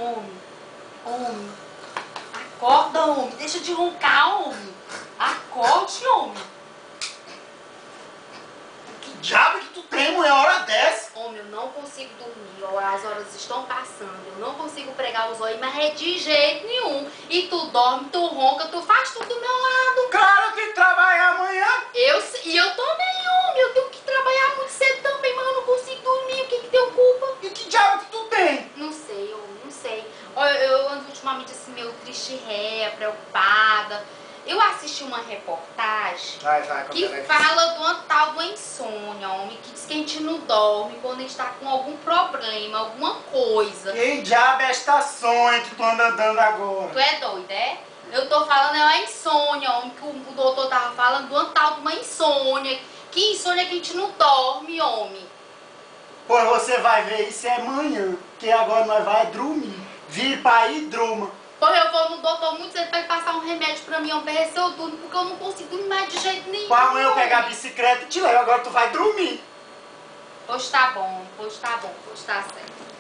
Homem, homem, acorda, homem, deixa de roncar, homem. Acorde, homem. Que diabo que tu tem, mulher, hora dessa? Homem, eu não consigo dormir, ó, as horas estão passando, eu não consigo pregar os olhos, mas é de jeito nenhum. E tu dorme, tu ronca, tu faz tudo do meu lado. Claro, eu tenho que trabalhar amanhã. E eu também, homem, eu tenho que trabalhar muito cedo também, mas eu não consigo dormir, o que que deu culpa? E que diabo que tu tem? Não sei, homem, não sei. Ó, eu ando ultimamente assim, meio triste, preocupada. Eu assisti uma reportagem que fala de uma tal de uma insônia, homem, que diz que a gente não dorme quando a gente tá com algum problema, alguma coisa. Quem diabo é esta sonha que tu anda andando agora? Tu é doido, é? Eu tô falando, é uma insônia, homem, que o doutor tava falando de uma tal de uma insônia. Que insônia que a gente não dorme, homem. Pois você vai ver isso é amanhã, que agora nós vai dormir. Vir pra aí, durma. Pois eu vou no doutor muito cedo pra ele passar um remédio pra mim, pra ver se eu durmo, porque eu não consigo dormir mais de jeito nenhum. Pra amanhã eu pegar a bicicleta e te levo, agora tu vai dormir. Pois tá bom, pois tá bom, pois tá certo.